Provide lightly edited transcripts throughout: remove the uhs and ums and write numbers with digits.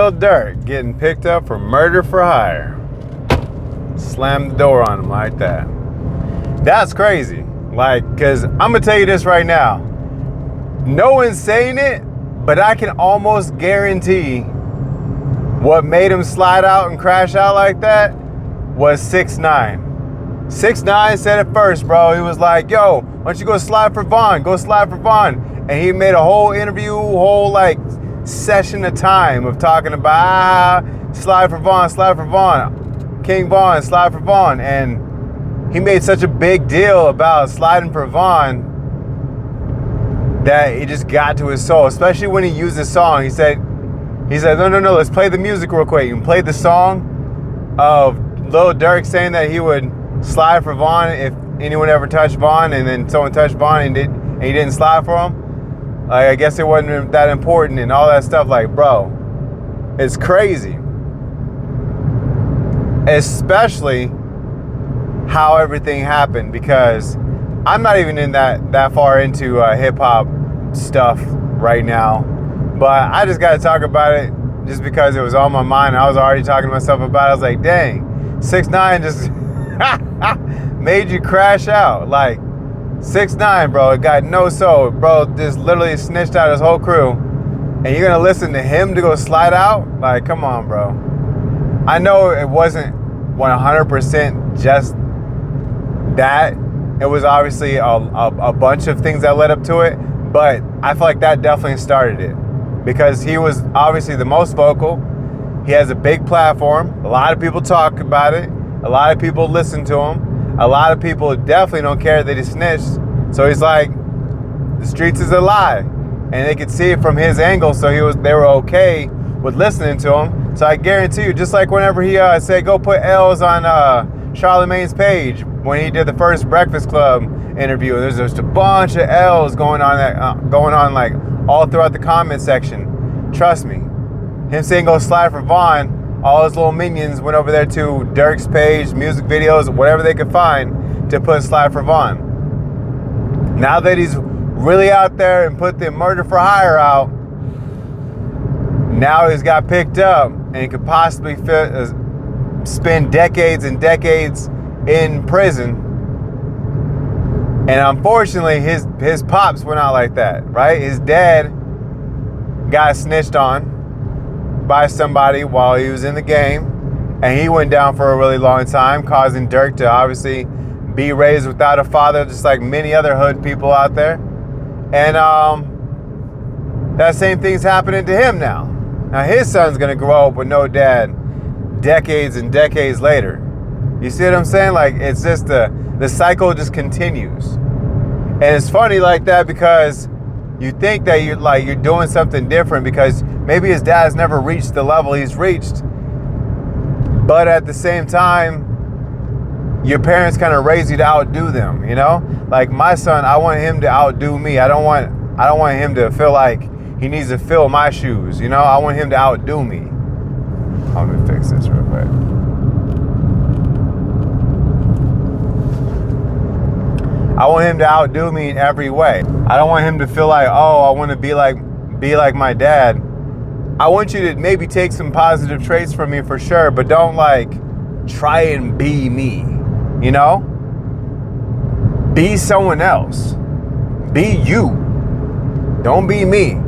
Lil Durk getting picked up for murder for hire. Slam the door on him like that. That's crazy. Like, because I'm going to tell you this right now. No one's saying it, but I can almost guarantee what made him slide out and crash out like that was 6ix9ine. 6ix9ine said it first, bro. He was like, yo, why don't you go slide for Vaughn? Go slide for Vaughn. And he made a whole interview, whole like session of time of talking about slide for Vaughn, King Vaughn, slide for Vaughn. And he made such a big deal about sliding for Vaughn that it just got to his soul, especially when he used the song. He said, no, let's play the music real quick. And played the song of Lil Durk saying that he would slide for Vaughn if anyone ever touched Vaughn, and then someone touched Vaughn and he didn't slide for him. Like, I guess it wasn't that important and all that stuff. Like, bro, it's crazy. Especially how everything happened, because I'm not even in that far into hip hop stuff right now, but I just got to talk about it just because it was on my mind. I was already talking to myself about it. I was like, dang, 6ix9ine just made you crash out. Like, 6ix9ine, bro, it got no soul. Bro just literally snitched out his whole crew, and you're gonna listen to him to go slide out? Like, come on, bro. I know it wasn't 100% just that. It was obviously a bunch of things that led up to it, but I feel like that definitely started it, because he was obviously the most vocal. He has a big platform. A lot of people talk about it. A lot of people listen to him. A lot of people definitely don't care that he snitched. So he's like, the streets is a lie, and they could see it from his angle. So they were okay with listening to him. So I guarantee you, just like whenever he said go put L's on Charlamagne's page when he did the first Breakfast Club interview, there's just a bunch of L's going on like all throughout the comment section. Trust me, him saying go slide for Vaughn, all his little minions went over there to Durk's page, music videos, whatever they could find to put slide for Vaughn. Now that he's really out there and put the murder for hire out, now he's got picked up and could possibly spend decades and decades in prison. And unfortunately, his pops went out like that, right? His dad got snitched on by somebody while he was in the game, and he went down for a really long time, causing Durk to obviously be raised without a father, just like many other hood people out there. And that same thing's happening to him now. Now his son's gonna grow up with no dad decades and decades later. You see what I'm saying? Like, it's just the cycle just continues. And it's funny like that, because you think that you're doing something different because maybe his dad's never reached the level he's reached. But at the same time, your parents kind of raise you to outdo them, you know? Like my son, I want him to outdo me. I don't want him to feel like he needs to fill my shoes, you know? I want him to outdo me. Let me fix this real quick. I want him to outdo me in every way. I don't want him to feel like, oh, I want to be like my dad. I want you to maybe take some positive traits from me for sure, but don't like try and be me, you know? Be someone else. Be you. Don't be me.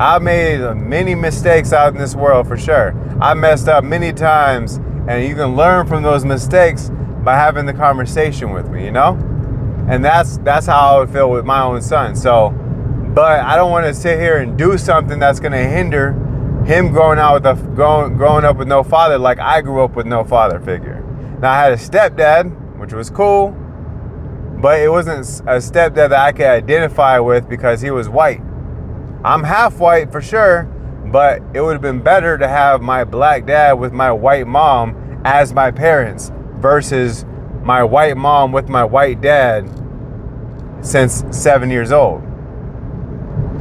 I've made many mistakes out in this world for sure. I messed up many times, and you can learn from those mistakes by having the conversation with me, you know? And that's how I would feel with my own son. So, but I don't want to sit here and do something that's going to hinder him growing up with no father, like I grew up with no father figure. Now I had a stepdad, which was cool, but it wasn't a stepdad that I could identify with because he was white. I'm half white for sure, but it would have been better to have my black dad with my white mom as my parents versus my white mom with my white dad since 7 years old.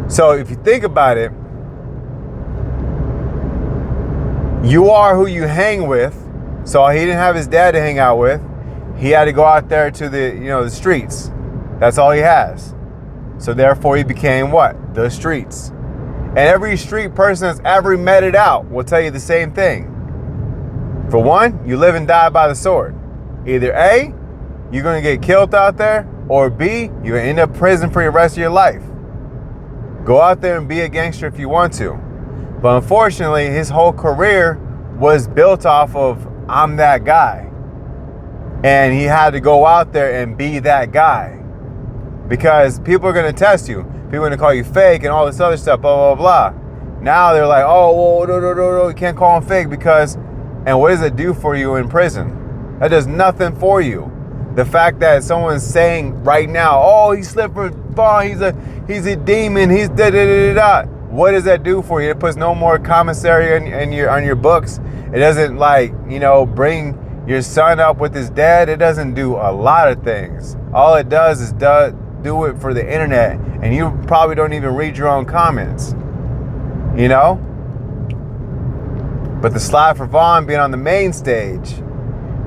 So if you think about it, you are who you hang with. So he didn't have his dad to hang out with. He had to go out there to the streets. That's all he has. So therefore he became what? The streets. And every street person that's ever meted out will tell you the same thing. For one, you live and die by the sword. Either A, you're going to get killed out there, or B, you're going to end up in prison for the rest of your life. Go out there and be a gangster if you want to. But unfortunately, his whole career was built off of, I'm that guy. And he had to go out there and be that guy. Because people are going to test you. People are going to call you fake and all this other stuff, blah, blah, blah. Now they're like, oh, well, no, you can't call him fake because... And what does it do for you in prison? That does nothing for you. The fact that someone's saying right now, oh, he slipped for bond, he's a demon, he's da-da-da-da-da. What does that do for you? It puts no more commissary on your books. It doesn't, like, you know, bring your son up with his dad. It doesn't do a lot of things. All it does is do it for the internet, and you probably don't even read your own comments, you know? But the Slide for Vaughn being on the main stage,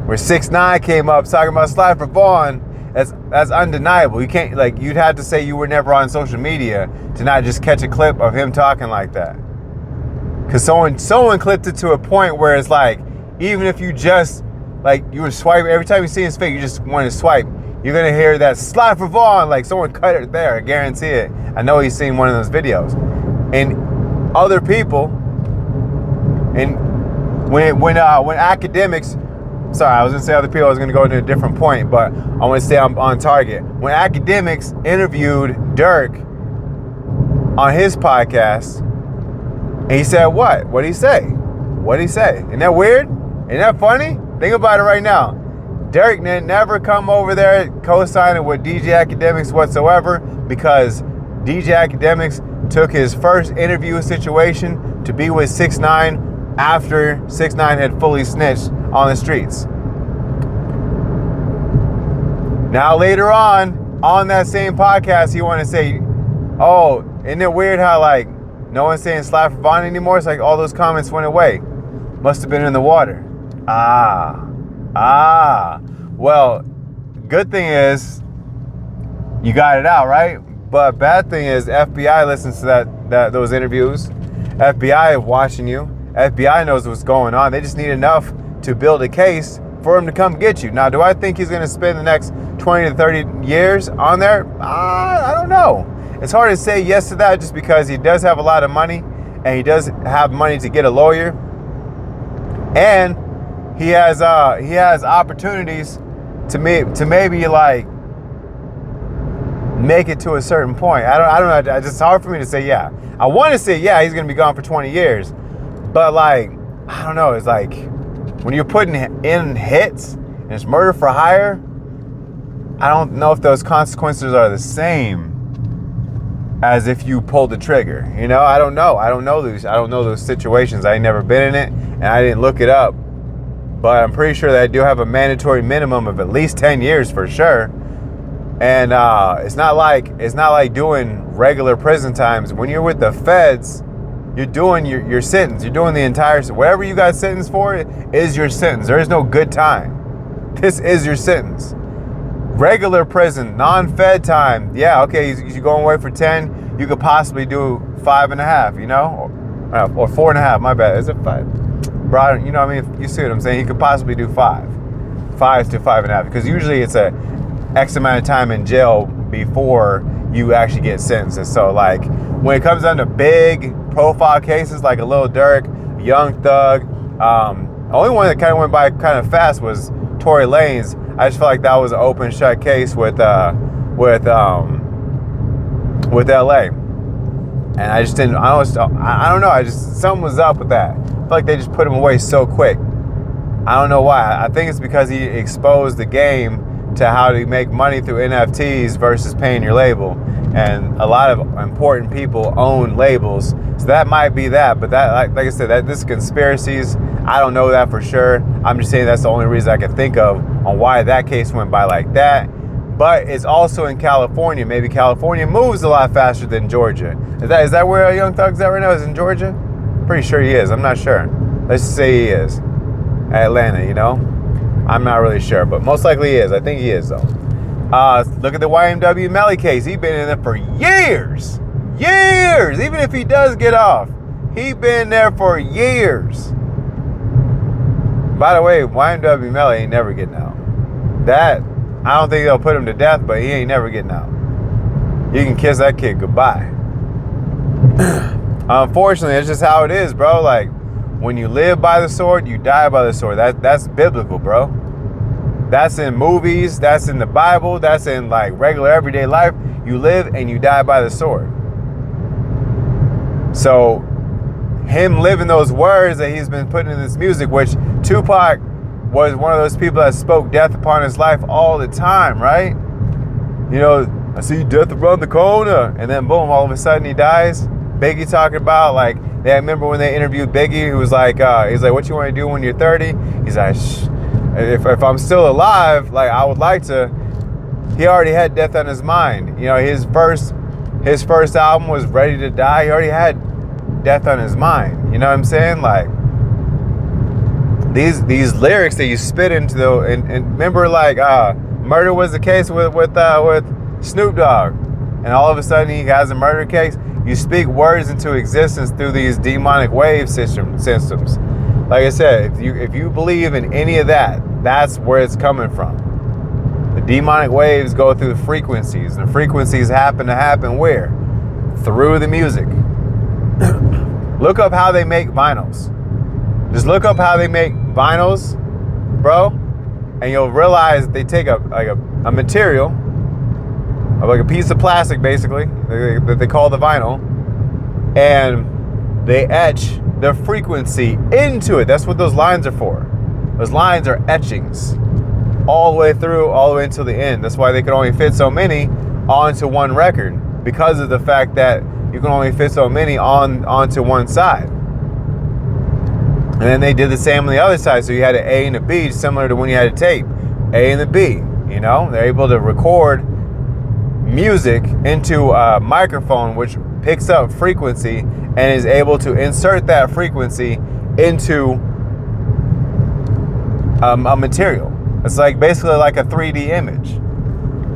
where 6ix9ine came up talking about Slide for Vaughn, that's undeniable. You can't, like, you'd have to say you were never on social media to not just catch a clip of him talking like that. Because someone clipped it to a point where it's like, even if you just, like, you were swiping, every time you see his face, you just want to swipe, you're going to hear that Slide for Vaughn, like someone cut it there, I guarantee it. I know he's seen one of those videos. And other people, and when academics, sorry, I was gonna say other people, I was gonna go into a different point, but I want to say I'm on target. When academics interviewed Durk on his podcast, and he said what? What'd he say? What'd he say? Isn't that weird? Isn't that funny? Think about it right now. Durk never come over there co-signing with DJ Academics whatsoever, because DJ Academics took his first interview situation to be with 6ix9ine after 6ix9ine had fully snitched on the streets. Now later on that same podcast, you want to say, oh, isn't it weird how, like, no one's saying Slide for Vaughn anymore? It's like all those comments went away. Must have been in the water. Well, good thing is you got it out, right? But bad thing is FBI listens to those interviews. FBI is watching you. FBI knows what's going on. They just need enough to build a case for him to come get you. Now, do I think he's going to spend the next 20 to 30 years on there? I don't know. It's hard to say yes to that just because he does have a lot of money, and he does have money to get a lawyer, and he has opportunities to maybe, like, make it to a certain point. I don't know. It's just hard for me to say yeah. I want to say yeah, he's going to be gone for 20 years. But, like, I don't know. It's like when you're putting in hits and it's murder for hire, I don't know if those consequences are the same as if you pulled the trigger. You know, I don't know. I don't know those situations. I ain't never been in it, and I didn't look it up. But I'm pretty sure that I do have a mandatory minimum of at least 10 years for sure. And it's not like doing regular prison times. When you're with the feds, you're doing your sentence. You're doing the entire, whatever you got sentenced for is your sentence. There is no good time. This is your sentence. Regular prison, non-fed time, yeah, okay, you're going away for 10, you could possibly do 5.5, you know? Or 4.5, my bad. Is it 5? Bro, you know what I mean? You see what I'm saying? You could possibly do 5. 5 to 5.5. Because usually it's a X amount of time in jail before you actually get sentenced. And so, like, when it comes down to big profile cases like a Lil Durk, Young Thug, the only one that kind of went by kind of fast was Tory Lanez. I just felt like that was an open shut case with LA. And I just didn't, I don't know, something was up with that. I feel like they just put him away so quick. I don't know why. I think it's because he exposed the game to how to make money through NFTs versus paying your label. And a lot of important people own labels. So that might be that. But that, like I said, this is conspiracies. I don't know that for sure. I'm just saying that's the only reason I can think of on why that case went by like that. But it's also in California. Maybe California moves a lot faster than Georgia. Is that where Young Thug's at right now? Is in Georgia? Pretty sure he is. I'm not sure. Let's just say he is. Atlanta, you know? I'm not really sure, but most likely he is. I think he is, though. Look at the YMW Melly case. He's been in it for years. years. Even if he does get off, he been there for years. By the way, YNW Melly ain't never getting out. That, I don't think they'll put him to death, but he ain't never getting out. You can kiss that kid goodbye. Unfortunately, it's just how it is, bro. Like, when you live by the sword, you die by the sword. That's biblical, bro. That's in movies. That's in the Bible. That's in, like, regular everyday life. You live and you die by the sword. So, him living those words that he's been putting in this music, which Tupac was one of those people that spoke death upon his life all the time, right? You know, I see death around the corner. And then boom, all of a sudden he dies. Biggie talking about, like, I remember when they interviewed Biggie, who was like, he's like, what you want to do when you're 30? He's like, if I'm still alive, like, I would like to. He already had death on his mind. You know, his first album was Ready to Die. He already had death on his mind. You know what I'm saying? Like, these lyrics that you spit into the, and remember, like, murder was the case with Snoop Dogg, and all of a sudden he has a murder case. You speak words into existence through these demonic wave systems. Like I said, if you believe in any of that, that's where it's coming from. The demonic waves go through frequencies, and frequencies happen where? Through the music. Look up how they make vinyls. Just look up how they make vinyls, bro, and you'll realize they take a material, like a piece of plastic, basically, that they call the vinyl, and they etch the frequency into it. That's what those lines are for. Those lines are etchings all the way through, all the way until the end. That's why they can only fit so many onto one record, because of the fact that you can only fit so many onto one side. And then they did the same on the other side. So you had an A and a B, similar to when you had a tape. A and a B, you know? They're able to record music into a microphone, which picks up frequency and is able to insert that frequency into a material. It's like basically like a 3D image,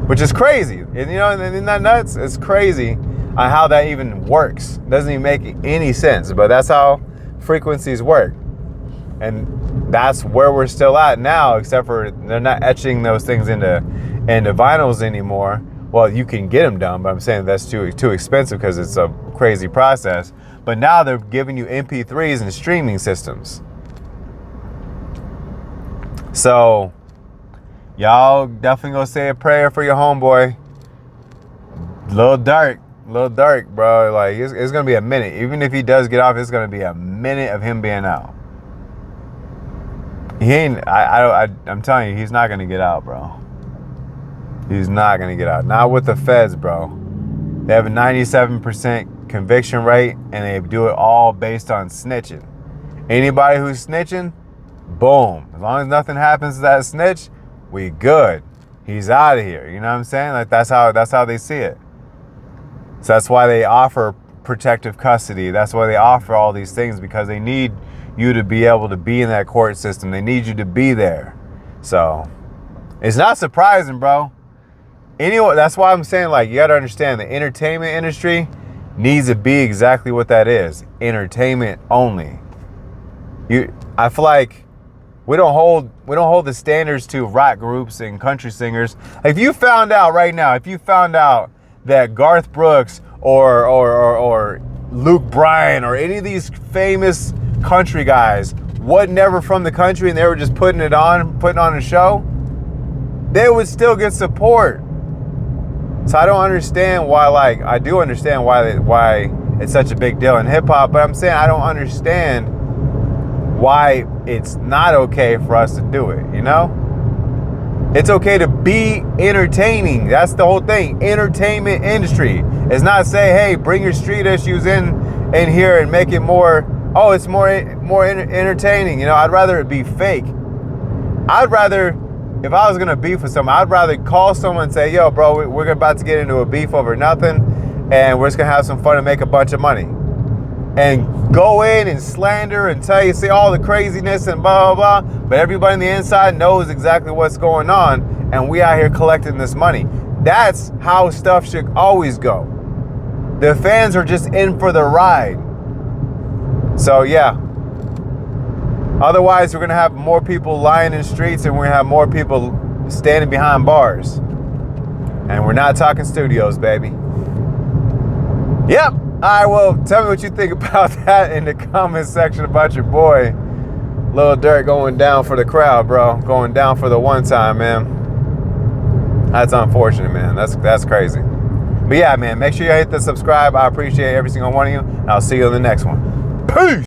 which is crazy. And, you know, isn't that nuts? It's crazy on how that even works. It doesn't even make any sense, but that's how frequencies work. And that's where we're still at now, except for they're not etching those things into vinyls anymore. Well, you can get them done, but I'm saying that's too expensive because it's a crazy process. But now they're giving you MP3s and streaming systems. So, y'all definitely gonna say a prayer for your homeboy, Lil Durk, bro. Like, it's gonna be a minute. Even if he does get off, it's gonna be a minute of him being out. He ain't. I'm telling you, he's not gonna get out, bro. He's not gonna get out. Not with the feds, bro. They have a 97% conviction rate, and they do it all based on snitching. Anybody who's snitching, boom. As long as nothing happens to that snitch, we good. He's out of here. You know what I'm saying? Like, that's how they see it. So that's why they offer protective custody. That's why they offer all these things, because they need you to be able to be in that court system. They need you to be there. So it's not surprising, bro. Anyway, that's why I'm saying, like, you got to understand the entertainment industry needs to be exactly what that is. Entertainment only. I feel like we don't hold the standards to rock groups and country singers. Like, if you found out right now, that Garth Brooks or Luke Bryan or any of these famous country guys wasn't never from the country and they were just putting on a show, they would still get support. So I don't understand why. Like, I do understand why it's such a big deal in hip hop, but I'm saying I don't understand why it's not okay for us to do it, you know? It's okay to be entertaining. That's the whole thing. Entertainment industry. It's not say, hey, bring your street issues in here and make it more, oh, it's more entertaining. You know, I'd rather it be fake. If I was going to beef with someone, I'd rather call someone and say, yo, bro, we're about to get into a beef over nothing, and we're just going to have some fun and make a bunch of money. And go in and slander and say all the craziness and blah, blah, blah. But everybody on the inside knows exactly what's going on, and we out here collecting this money. That's how stuff should always go. The fans are just in for the ride. So yeah. Otherwise, we're going to have more people lying in streets and we're going to have more people standing behind bars. And we're not talking studios, baby. Yep. All right, well, tell me what you think about that in the comment section about your boy, Lil Durk, going down for the crowd, bro. Going down for the one time, man. That's unfortunate, man. That's crazy. But yeah, man, make sure you hit the subscribe. I appreciate every single one of you. And I'll see you in the next one. Peace.